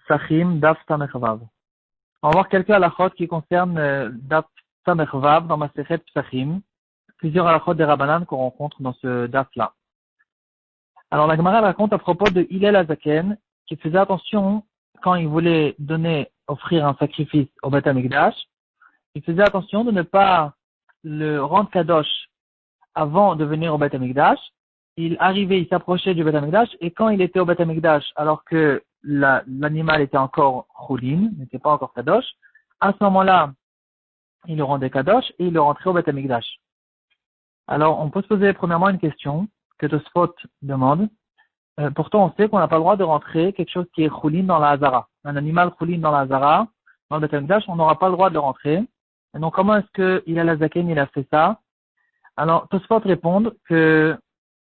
Psachim, Daf Samechvav. On va voir quelques halachot qui concernent Daf Samechvav dans Masechet Psachim. Plusieurs halachot des Rabbanan qu'on rencontre dans ce Daf-là. Alors la Gemara raconte à propos de Hillel Hazaken qui faisait attention quand il voulait offrir un sacrifice au Beth Amikdash. Il faisait attention de ne pas le rendre kadosh avant de venir au Beth Amikdash. Il arrivait, il s'approchait du Beth Amikdash et quand il était au Beth Amikdash, alors que l'animal était encore choulin, n'était pas encore kadosh, à ce moment-là, il le rendait kadosh et il le rentrait au Beth Amikdash. Alors, on peut se poser premièrement une question que Tosfot demande. Pourtant, on sait qu'on n'a pas le droit de rentrer quelque chose qui est choulin dans la Hazara. Un animal choulin dans la Hazara, dans le Beth Amikdash, on n'aura pas le droit de le rentrer. Et donc, comment est-ce que Hillel Hazaken, il a fait ça? Alors, Tosfot répond que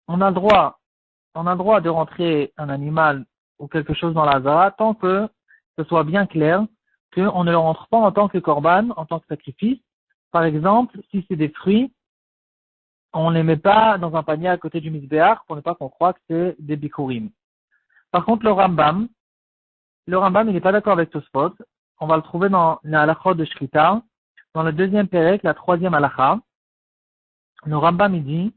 on a le droit de rentrer un animal ou quelque chose dans la Hazara tant que ce soit bien clair qu'on ne le rentre pas en tant que korban, en tant que sacrifice. Par exemple, si c'est des fruits, on ne les met pas dans un panier à côté du Mizbeach pour ne pas qu'on croie que c'est des bikurim. Par contre, le Rambam, il n'est pas d'accord avec Tosfot. On va le trouver dans la halachot de Shrita, dans le deuxième pérek, la troisième halacha. Le Rambam, il dit,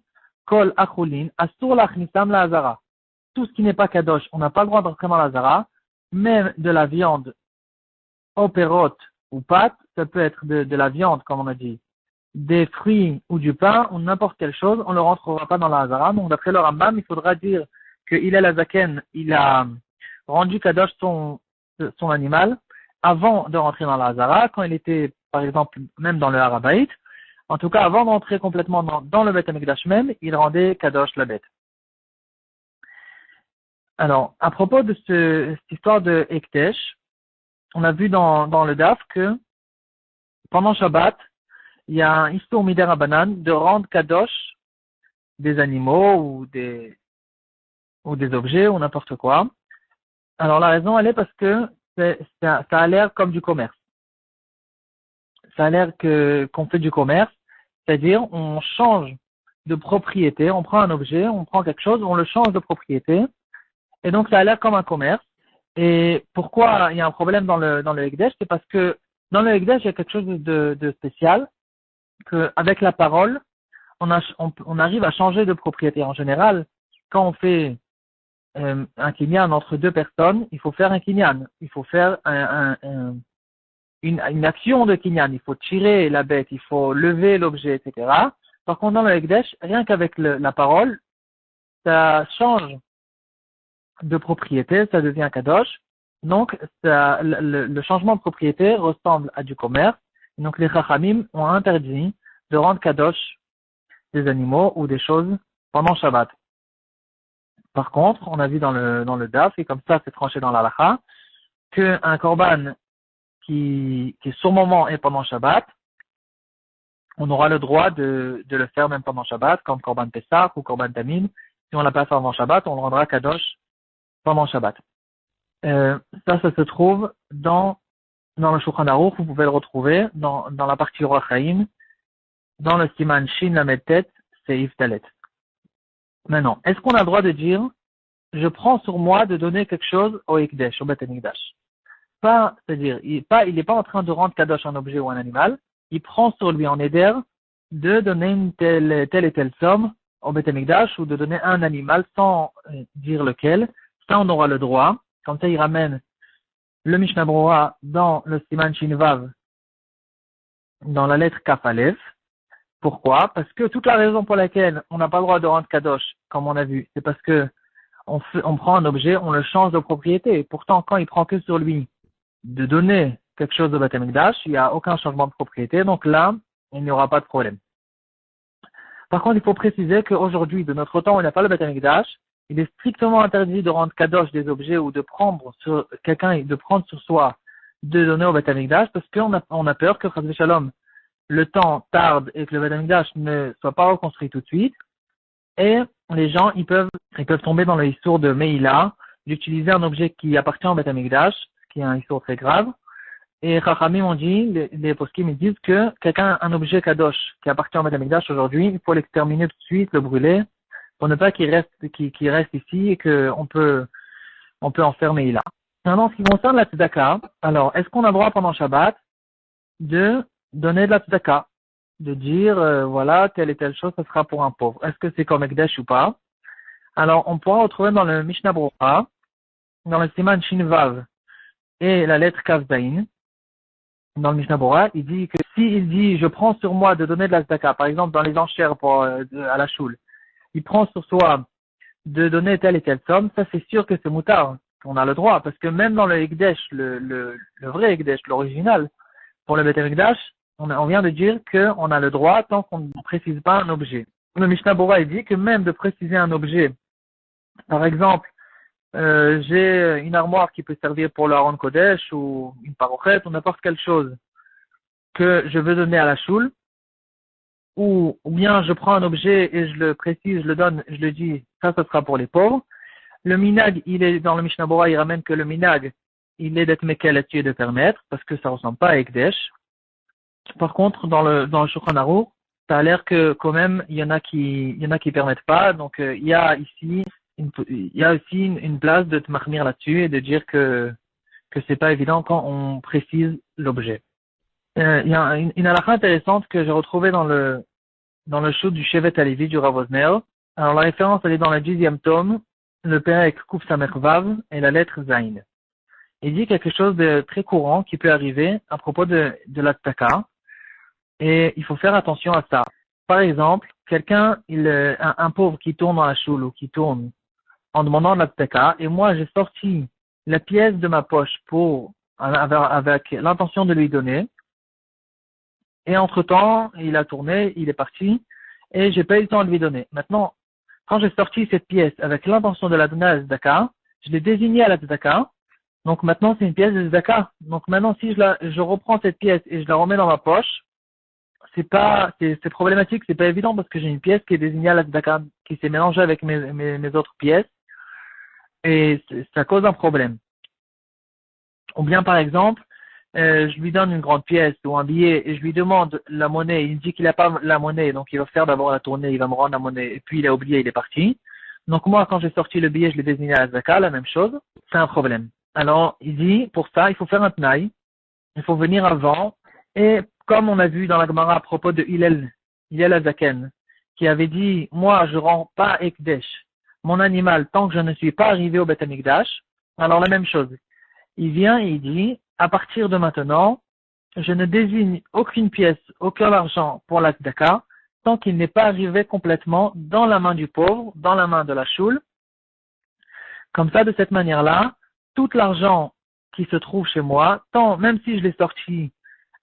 Kol achulin, asur lachnisam la hazara. Tout ce qui n'est pas kadosh, on n'a pas le droit d'entrer dans la hazara, même de la viande, au perot ou pâte, ça peut être de la viande, comme on a dit, des fruits ou du pain, ou n'importe quelle chose, on ne le rentrera pas dans la hazara. Donc, d'après le Rambam, il faudra dire que Hillel Hazaken, il a rendu kadosh son animal avant de rentrer dans la hazara, quand il était, par exemple, même dans le Harabaït. En tout cas, avant d'entrer complètement dans le Beth Amikdash même, il rendait kadosh la bête. Alors, à propos de cette histoire de Ektesh, on a vu dans le Daf que pendant Shabbat, il y a un Issour Midei Rabbanan de rendre kadosh des animaux ou des objets ou n'importe quoi. Alors, la raison, elle est parce que ça a l'air comme du commerce. Ça a l'air qu'on fait du commerce, c'est-à-dire on change de propriété, on prend un objet, on prend quelque chose, on le change de propriété, et donc ça a l'air comme un commerce. Et pourquoi il y a un problème dans le Ekdesh? C'est parce que dans le Ekdesh, il y a quelque chose de spécial, qu'avec la parole, on arrive à changer de propriété. En général, quand on fait un kinyan entre deux personnes, il faut faire un kinyan, il faut faire une action de kinyan, il faut tirer la bête, il faut lever l'objet, etc. Par contre, dans le Ekdesh, rien qu'avec la parole, ça change de propriété, ça devient kadosh. Donc, le changement de propriété ressemble à du commerce. Donc, les chachamim ont interdit de rendre kadosh des animaux ou des choses pendant Shabbat. Par contre, on a vu dans le Daf, et comme ça c'est tranché dans l'Halacha, qu'un korban qui sur moment est pendant Shabbat, on aura le droit de le faire même pendant Shabbat, comme korban Pesach ou korban Tamim. Si on l'a pas fait avant Shabbat, on le rendra kadosh pendant Shabbat. Ça se trouve dans le Shulchan Aruch, vous pouvez le retrouver dans la partie Orach Chaim, dans le Siman Shin Lamed Tet, Seif Dalet. Maintenant, est-ce qu'on a le droit de dire, je prends sur moi de donner quelque chose au Ekdesh, au Beth Amikdash? C'est-à-dire, il n'est pas en train de rendre kadosh un objet ou un animal, il prend sur lui en éder de donner une telle et telle somme au Beth Amikdash ou de donner un animal sans dire lequel. Ça, on aura le droit. Comme ça, il ramène le Mishnah Brura dans le Siman Shin Vav, dans la lettre Kaf Aleph. Pourquoi? Parce que toute la raison pour laquelle on n'a pas le droit de rendre kadosh, comme on a vu, c'est parce que on prend un objet, on le change de propriété. Pourtant, quand il prend que sur lui de donner quelque chose au Beth Amikdash, il n'y a aucun changement de propriété, donc là, il n'y aura pas de problème. Par contre, il faut préciser qu'aujourd'hui, de notre temps, où il n'y a pas le Beth Amikdash, il est strictement interdit de rendre kadosh des objets ou de prendre sur soi de donner au Beth Amikdash parce qu'on a peur que, Chas Shalom, le temps tarde et que le Beth Amikdash ne soit pas reconstruit tout de suite. Et les gens, ils peuvent tomber dans le issour de Meïla, d'utiliser un objet qui appartient au Beth Amikdash, qui est un issour très grave. Et Chachamim ont dit, les poskim, ils disent que un objet kadosh qui appartient au Beth Amikdash aujourd'hui, il faut l'exterminer tout de suite, le brûler, pour ne pas qu'il reste ici et qu'on peut en faire Meïla. Maintenant, en ce qui concerne la tzedaka, alors, est-ce qu'on a le droit pendant Shabbat de donner de la tzedaka? De dire, voilà, telle et telle chose, ce sera pour un pauvre. Est-ce que c'est comme Ekdesh ou pas? Alors, on pourra retrouver dans le Mishnah Brura, dans le Siman Shin Vav et la lettre Kav Zayin, dans le Mishnah Brura, il dit que s'il dit, je prends sur moi de donner de la tzedaka, par exemple, dans les enchères à la choule, il prend sur soi de donner telle et telle somme, ça c'est sûr que c'est moutard. On a le droit, parce que même dans le Ekdesh, le vrai Ekdesh, l'original, pour le Beth Amikdash, on vient de dire qu'on a le droit tant qu'on ne précise pas un objet. Le Mishnah Bora il dit que même de préciser un objet, par exemple, j'ai une armoire qui peut servir pour le Aron Kodesh ou une parochette ou n'importe quelle chose que je veux donner à la choule, ou bien je prends un objet et je le précise, je le donne, je le dis, ça sera pour les pauvres. Le minag, il est dans le Mishnah Bora, il ramène que le minag, il est d'être mekel là-dessus et de permettre, parce que ça ressemble pas à Ekdesh. Par contre, dans le Shulchan Aruch, ça a l'air que quand même il y en a qui permettent pas. Donc il y a ici une place de te marmire là-dessus et de dire que c'est pas évident quand on précise l'objet. Il y a une halakha intéressante que j'ai retrouvée dans le shoot du Shevet Halevi du Rav Wosner. Alors la référence elle est dans le 10e tome, le Perek Kuf Samer Vav et la lettre Zain. Il dit quelque chose de très courant qui peut arriver à propos de la tzedaka. Et il faut faire attention à ça. Par exemple, un pauvre qui tourne dans la choule ou qui tourne en demandant de la tzedaka, et moi j'ai sorti la pièce de ma poche avec l'intention de lui donner, et entre-temps, il a tourné, il est parti, et j'ai pas eu le temps de lui donner. Maintenant, quand j'ai sorti cette pièce avec l'intention de la donner à la tzedaka, je l'ai désignée à la tzedaka, donc maintenant c'est une pièce de tzedaka. Donc maintenant si je reprends cette pièce et je la remets dans ma poche, c'est problématique, c'est pas évident parce que j'ai une pièce qui est désignée à la tzedaka, qui s'est mélangée avec mes autres pièces, et ça cause un problème. Ou bien par exemple, je lui donne une grande pièce ou un billet et je lui demande la monnaie, il me dit qu'il n'a pas la monnaie, donc il va faire d'abord la tournée, il va me rendre la monnaie, et puis il a oublié, il est parti. Donc moi, quand j'ai sorti le billet, je l'ai désigné à la tzedaka, la même chose, c'est un problème. Alors, il dit, pour ça, il faut faire un tnaï, il faut venir avant, et comme on a vu dans la Gemara à propos de Hillel Azaken, qui avait dit, moi, je rends pas Ekdesh, mon animal, tant que je ne suis pas arrivé au Beth Amikdash, alors la même chose. Il vient et il dit, à partir de maintenant, je ne désigne aucune pièce, aucun argent pour la tzedaka, tant qu'il n'est pas arrivé complètement dans la main du pauvre, dans la main de la choule. Comme ça, de cette manière-là, tout l'argent qui se trouve chez moi, même si je l'ai sorti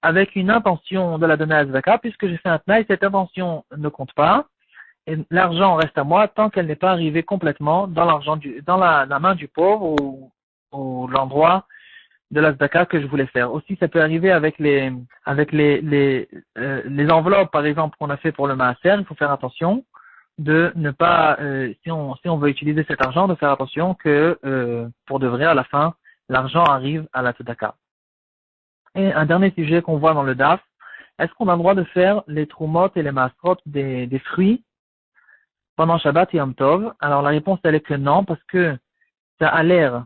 avec une intention de la donner à la tzedaka, puisque j'ai fait un tnaï, cette intention ne compte pas, et l'argent reste à moi tant qu'elle n'est pas arrivée complètement dans la main du pauvre ou l'endroit de la tzedaka que je voulais faire. Aussi, ça peut arriver avec les enveloppes, par exemple, qu'on a fait pour le maaser. Il faut faire attention de ne pas, si on veut utiliser cet argent, de faire attention que pour de vrai, à la fin, l'argent arrive à la tzedaka. Et un dernier sujet qu'on voit dans le DAF, est-ce qu'on a le droit de faire les trumot et les masrot des fruits pendant Shabbat et Yom Tov? Alors la réponse elle est que non, parce que ça a l'air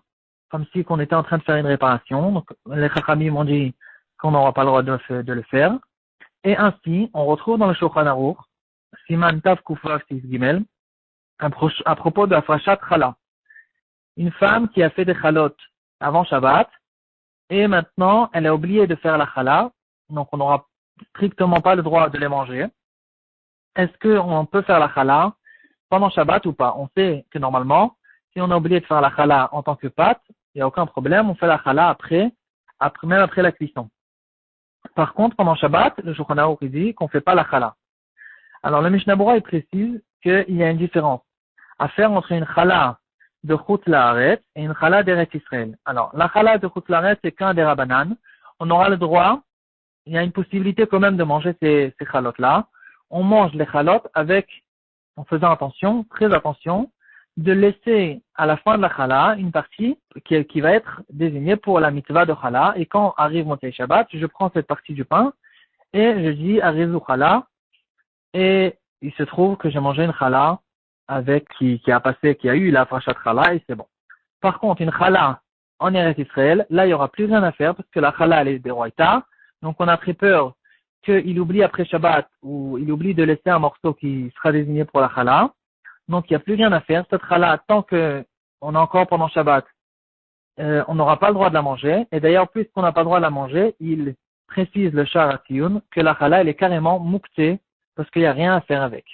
comme si qu'on était en train de faire une réparation. Donc les Chachamim m'ont dit qu'on n'aura pas le droit de le faire. Et ainsi, on retrouve dans le Shulchan Aruch, Siman Tav Kufav Sis Gimel, à propos de la Frachat Chala. Une femme qui a fait des chalot avant Shabbat, et maintenant, elle a oublié de faire la chala, donc on n'aura strictement pas le droit de les manger. Est-ce qu'on peut faire la chala pendant Shabbat ou pas? On sait que normalement, si on a oublié de faire la chala en tant que pâte, il n'y a aucun problème, on fait la chala même après la cuisson. Par contre, pendant Shabbat, le Shulchan Aruch dit qu'on ne fait pas la chala. Alors le Mishnah Bora il précise qu'il y a une différence à faire entre une chala de Chutz La'aretz et une chala d'Eretz Israël. Alors, la chala de Chutz La'aretz, c'est qu'un des Rabbanan. On aura le droit, il y a une possibilité quand même de manger ces chalotes-là. On mange les chalotes en faisant attention, très attention, de laisser à la fin de la chala une partie qui va être désignée pour la mitzvah de chala. Et quand arrive Motzei Shabbat, je prends cette partie du pain et je dis Arizu chala. Et il se trouve que j'ai mangé une chala qui a eu la frachat chala et c'est bon. Par contre, une chala en Eretz Israël, là, il n'y aura plus rien à faire parce que la chala, elle est des roïta. Donc, on a très peur qu'il oublie après Shabbat ou il oublie de laisser un morceau qui sera désigné pour la chala. Donc, il n'y a plus rien à faire. Cette chala, tant que on est encore pendant Shabbat, on n'aura pas le droit de la manger. Et d'ailleurs, puisqu'on n'a pas le droit de la manger, il précise le Sha'ar HaTziyun que la chala, elle est carrément mouktée parce qu'il n'y a rien à faire avec.